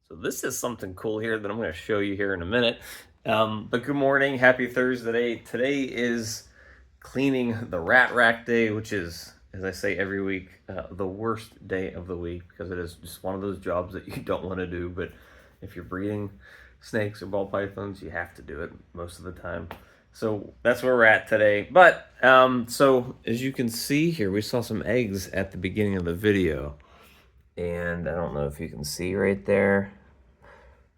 So this is something cool here that I'm going to show you here in a minute. But good morning, happy Thursday. Today is cleaning the rat rack day, which is, as I say every week, the worst day of the week because it is just one of those jobs that you don't want to do. But if you're breeding snakes or ball pythons, you have to do it most of the time. So that's where we're at today. But so as you can see here, we saw some eggs at the beginning of the video. And I don't know if you can see right there.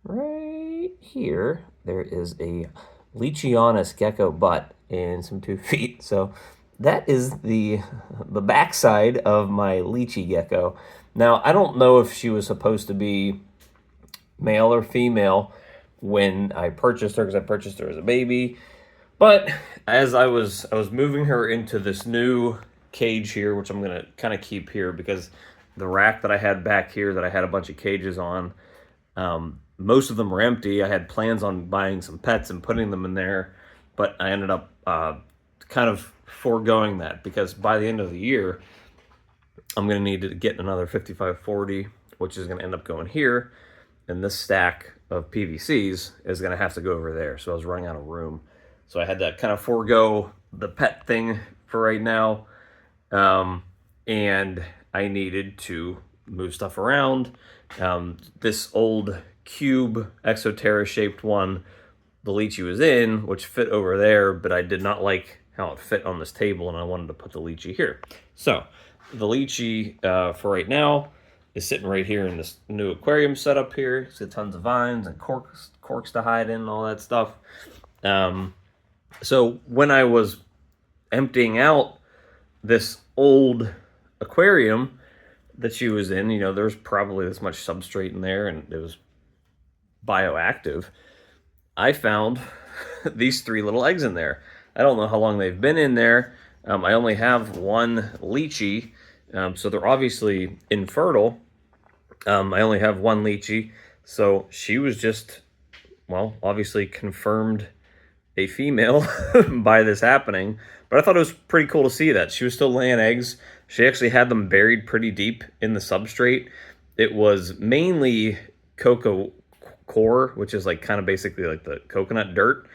Right here, there is a Leachie Gecko butt and some 2 feet. So that is the backside of my Leachie Gecko. Now, I don't know if she was supposed to be male or female when I purchased her, because I purchased her as a baby. But as I was moving her into this new cage here, which I'm going to kind of keep here because the rack that I had back here that I had a bunch of cages on, most of them were empty. I had plans on buying some pets and putting them in there, but I ended up kind of foregoing that because by the end of the year, I'm going to need to get another 5540, which is going to end up going here, and this stack of PVCs is going to have to go over there. So I was running out of room. So I had to kind of forego the pet thing for right now, and I needed to move stuff around. This old cube Exoterra shaped one the Leachie was in, which fit over there, but I did not like how it fit on this table, and I wanted to put the Leachie here. So the Leachie for right now is sitting right here in this new aquarium setup here. See tons of vines and corks to hide in and all that stuff. So when I was emptying out this old aquarium that she was in, you know, there's probably this much substrate in there and it was bioactive. I found these 3 little eggs in there. I don't know how long they've been in there. I only have one Leachie, so they're obviously infertile. I only have one Leachie, so she was just, well, obviously confirmed a female by this happening. But I thought it was pretty cool to see that. She was still laying eggs. She actually had them buried pretty deep in the substrate. It was mainly cocoa core, which is like kind of basically like the coconut dirt.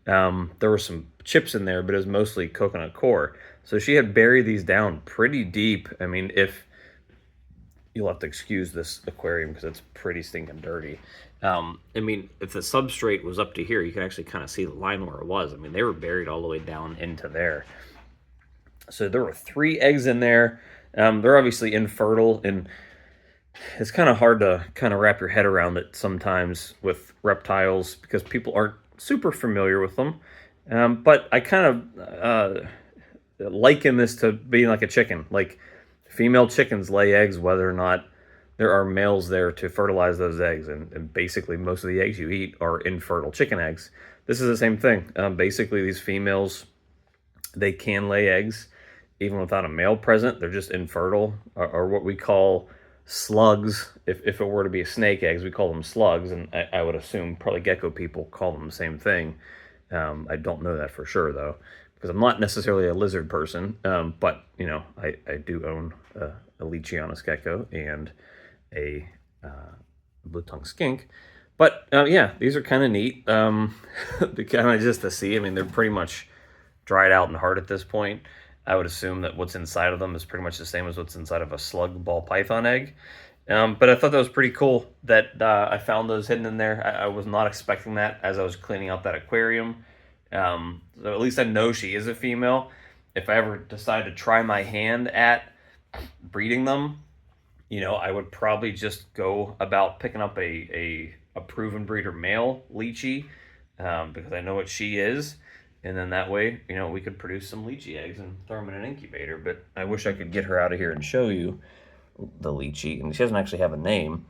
There were some chips in there, but it was mostly coconut core. So she had buried these down pretty deep. I mean, if you'll have to excuse this aquarium because it's pretty stinking dirty. I mean, if the substrate was up to here, you can actually kind of see the line where it was. I mean, they were buried all the way down into there. So there were 3 eggs in there. They're obviously infertile, and it's kind of hard to kind of wrap your head around it sometimes with reptiles because people aren't super familiar with them. But I kind of liken this to being like a chicken. Like, female chickens lay eggs whether or not there are males there to fertilize those eggs, and basically most of the eggs you eat are infertile chicken eggs. This is the same thing. Basically, these females, they can lay eggs even without a male present. They're just infertile, or what we call slugs. If it were to be a snake eggs, we call them slugs, and I would assume probably gecko people call them the same thing. I don't know that for sure, though, because I'm not necessarily a lizard person, but, you know, I do own a Leachie Gecko and a blue-tongued skink. But, yeah, these are kind of neat, kind of just to see. I mean, they're pretty much dried out and hard at this point. I would assume that what's inside of them is pretty much the same as what's inside of a slug ball python egg. But I thought that was pretty cool that I found those hidden in there. I was not expecting that as I was cleaning out that aquarium. So at least I know she is a female. If I ever decide to try my hand at breeding them, you know, I would probably just go about picking up a proven breeder male Leachie, because I know what she is. And then that way, you know, we could produce some Leachie eggs and throw them in an incubator. But I wish I could get her out of here and show you the Leachie. And she doesn't actually have a name.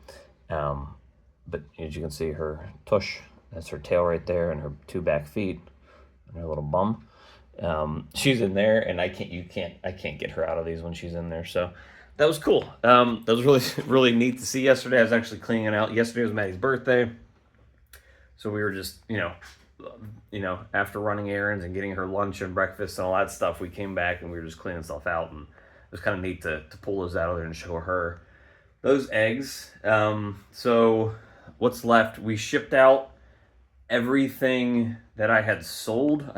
But as you can see, her tush, that's her tail right there, and her 2 back feet, and her little bum. She's in there, and I can't get her out of these when she's in there. So that was cool. That was really, really neat to see yesterday. I was actually cleaning it out. Yesterday was Maddie's birthday. So we were just, you know, after running errands and getting her lunch and breakfast and all that stuff, we came back and we were just cleaning stuff out, and it was kind of neat to pull those out of there and show her those eggs. So what's left. We shipped out everything that I had sold.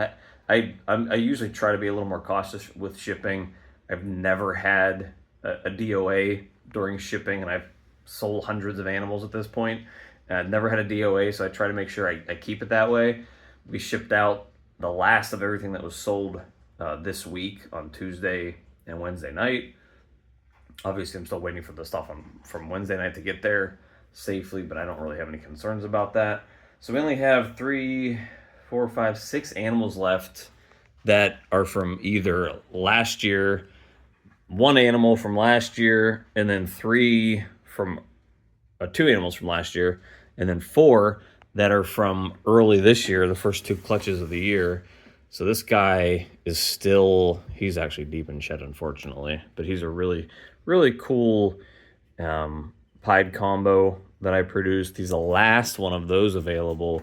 I usually try to be a little more cautious with shipping. I've never had a DOA during shipping, and I've sold hundreds of animals at this point. I've never had a DOA, so I try to make sure I keep it that way. We shipped out the last of everything that was sold this week on Tuesday and Wednesday night. Obviously, I'm still waiting for the stuff from Wednesday night to get there safely, but I don't really have any concerns about that. So we only have 3, 4, 5, 6 animals left that are from either last year, 1 animal from last year, and then 2 animals from last year, and then 4 that are from early this year, the first 2 clutches of the year. So this guy is still, he's actually deep in shed, unfortunately, but he's a really, really cool pied combo that I produced. He's the last one of those available.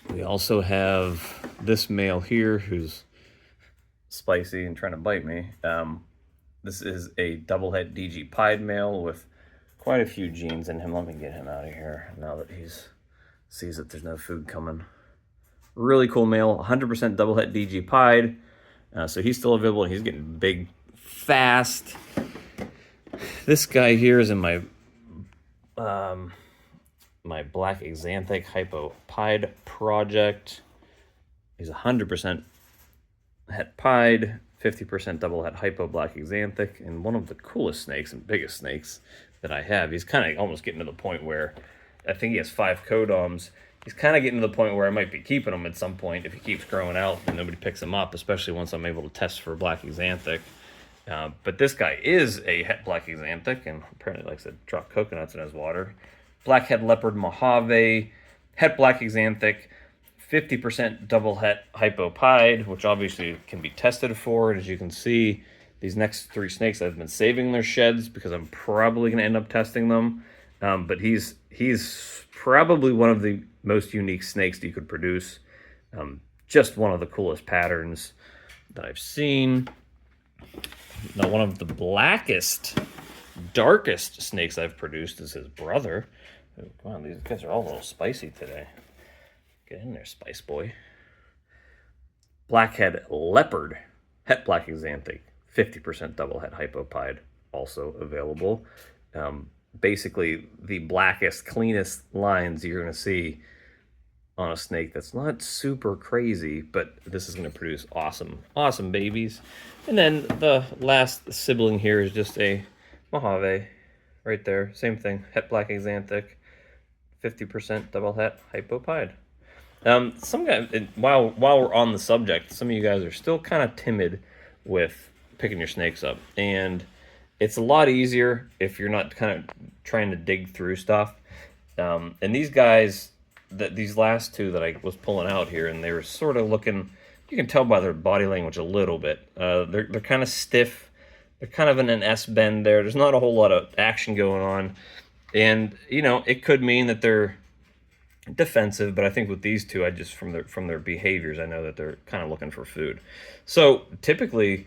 We also have this male here who's spicy and trying to bite me. This is a double het DG pied male with quite a few genes in him. Let me get him out of here now that sees that there's no food coming. Really cool male, 100% double het DG pied. So he's still available, and he's getting big fast. This guy here is in my my black xanthic hypo pied project. He's 100% het pied, 50% double het hypo black xanthic, and one of the coolest snakes and biggest snakes that I have. He's kind of almost getting to the point where I think he has 5 codoms. He's kind of getting to the point where I might be keeping him at some point if he keeps growing out and nobody picks him up, especially once I'm able to test for black xanthic. But this guy is a het black xanthic and apparently likes to drop coconuts in his water. Blackhead leopard Mojave, het black xanthic, 50% double het hypo pied, which obviously can be tested for. And as you can see, these next 3 snakes, I've been saving their sheds because I'm probably going to end up testing them. But he's probably one of the most unique snakes that you could produce. Just one of the coolest patterns that I've seen. Now, one of the blackest, darkest snakes I've produced is his brother. Oh, come on, these guys are all a little spicy today. Get in there, Spice Boy. Blackhead leopard, het black xanthic, 50% double het hypo pied, also available. Basically, the blackest, cleanest lines you're going to see on a snake that's not super crazy, but this is going to produce awesome babies. And then the last sibling here is just a Mojave right there. Same thing, het black xanthic, 50% double het hypo pied. Some guys, while we're on the subject, some of you guys are still kind of timid with picking your snakes up, and it's a lot easier if you're not kind of trying to dig through stuff. And these guys, these last 2 that I was pulling out here, and they were sort of looking, you can tell by their body language a little bit. They're kind of stiff. They're kind of in an S bend there. There's not a whole lot of action going on. And, you know, it could mean that they're defensive, but I think with these 2, I just, from their behaviors, I know that they're kind of looking for food. So typically,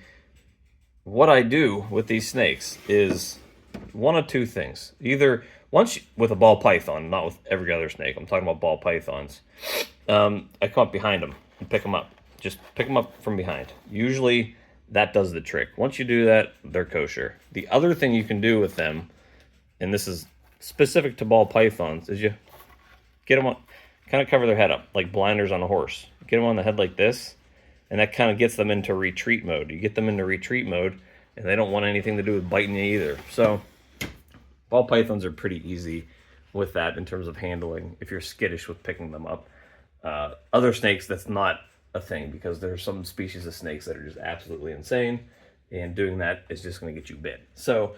what I do with these snakes is one of 2 things. Either with a ball python, not with every other snake. I'm talking about ball pythons. I come up behind them and pick them up. Just pick them up from behind. Usually that does the trick. Once you do that, they're kosher. The other thing you can do with them, and this is specific to ball pythons, is you get them up, kind of cover their head up like blinders on a horse. Get them on the head like this, and that kind of gets them into retreat mode. You get them into retreat mode, and they don't want anything to do with biting you either. So ball pythons are pretty easy with that in terms of handling if you're skittish with picking them up. Other snakes, that's not a thing, because there are some species of snakes that are just absolutely insane, and doing that is just going to get you bit. So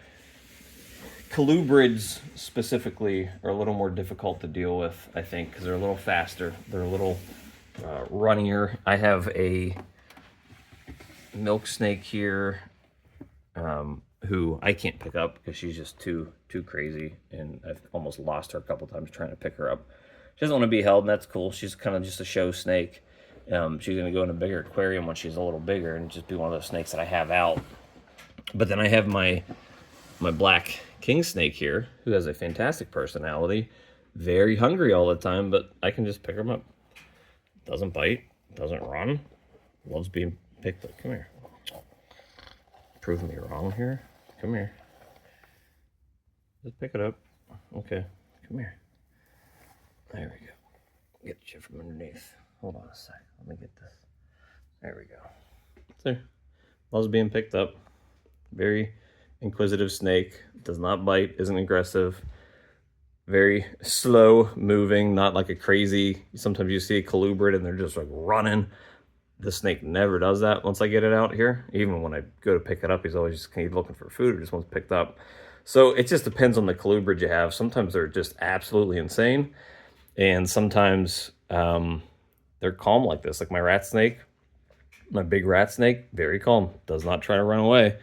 colubrids specifically are a little more difficult to deal with, I think, because they're a little faster. They're a little runnier. I have a milk snake here who I can't pick up because she's just too crazy, and I've almost lost her a couple times trying to pick her up. She doesn't want to be held, and that's cool. She's kind of just a show snake. She's going to go in a bigger aquarium when she's a little bigger and just be one of those snakes that I have out. But then I have my my black king snake here, who has a fantastic personality, very hungry all the time, but I can just pick him up. Doesn't bite, doesn't run, loves being picked up. Come here. Proving me wrong here. Come here. Just pick it up. Okay, come here. There we go. Get you from underneath. Hold on a sec. Let me get this. There we go. There. Loves being picked up. Very inquisitive snake. Does not bite. Isn't aggressive. Very slow moving. Not like a crazy. Sometimes you see a colubrid and they're just like running. The snake never does that once I get it out here. Even when I go to pick it up, he's always just kind of looking for food or just wants picked up. So it just depends on the colubrid you have. Sometimes they're just absolutely insane. And sometimes they're calm like this. Like my rat snake, my big rat snake, very calm. Does not try to run away.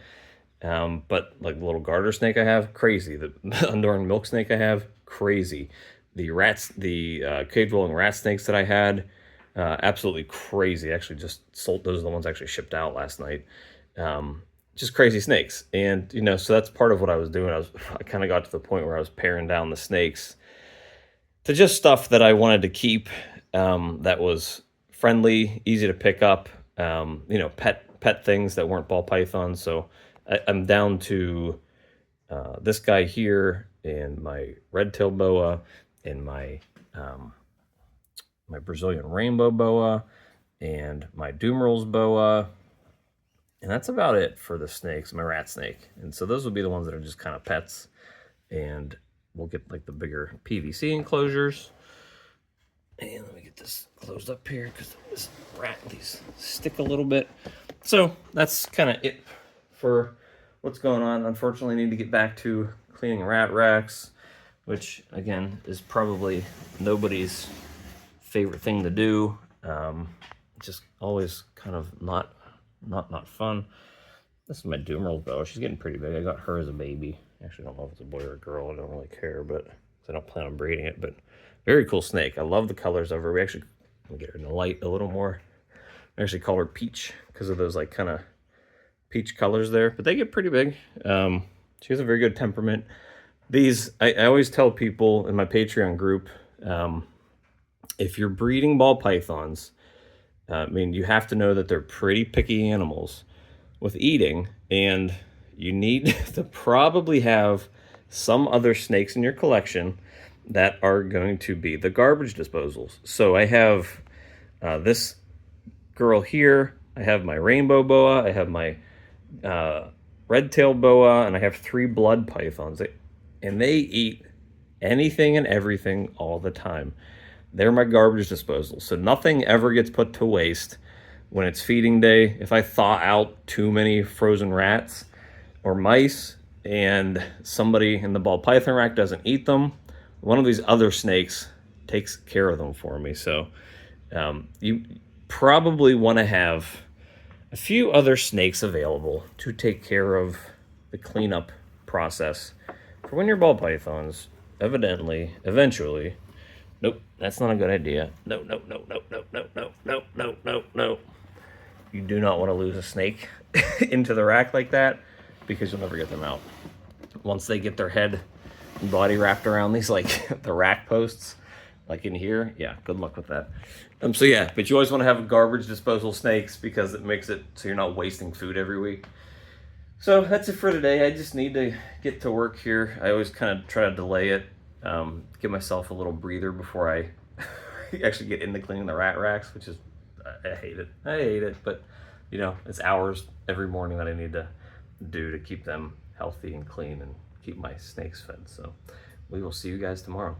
But like the little garter snake I have, crazy. The Honduran milk snake I have, crazy. The cave-dwelling rat snakes that I had, absolutely crazy. Actually just sold, those are the ones I actually shipped out last night. Just crazy snakes. And, you know, so that's part of what I was doing. I kind of got to the point where I was paring down the snakes to just stuff that I wanted to keep, that was friendly, easy to pick up, you know, pet things that weren't ball pythons. So I'm down to this guy here and my red-tailed boa and my my Brazilian rainbow boa and my Dumerals boa. And that's about it for the snakes, my rat snake. And so those would be the ones that are just kind of pets. And we'll get like the bigger PVC enclosures. And let me get this closed up here because these stick a little bit. So that's kind of it for what's going on. Unfortunately, I need to get back to cleaning rat racks, which again is probably nobody's favorite thing to do. Just always kind of not fun. This is my Dumerals boa. She's getting pretty big. I got her as a baby. Actually, I don't know if it's a boy or a girl. I don't really care, but I don't plan on breeding it. But very cool snake. I love the colors of her. We actually get her in the light a little more. I actually call her Peach because of those like kind of peach colors there. But they get pretty big. She has a very good temperament. These I always tell people in my Patreon group, if you're breeding ball pythons, I mean, you have to know that they're pretty picky animals with eating, and you need to probably have some other snakes in your collection that are going to be the garbage disposals. So I have this girl here. I have my rainbow boa. I have my red-tailed boa, and I have 3 blood pythons. And they eat anything and everything all the time. They're my garbage disposal. So nothing ever gets put to waste when it's feeding day. If I thaw out too many frozen rats or mice and somebody in the ball python rack doesn't eat them, one of these other snakes takes care of them for me. So you probably want to have a few other snakes available to take care of the cleanup process for when your ball pythons eventually. Nope, that's not a good idea. No. You do not want to lose a snake into the rack like that because you'll never get them out. Once they get their head and body wrapped around these, like the rack posts, like in here, yeah, good luck with that. So yeah, but you always want to have garbage disposal snakes because it makes it so you're not wasting food every week. So that's it for today. I just need to get to work here. I always kind of try to delay it. Give myself a little breather before I actually get into cleaning the rat racks, which is, I hate it, but you know, it's hours every morning that I need to do to keep them healthy and clean and keep my snakes fed. So we will see you guys tomorrow.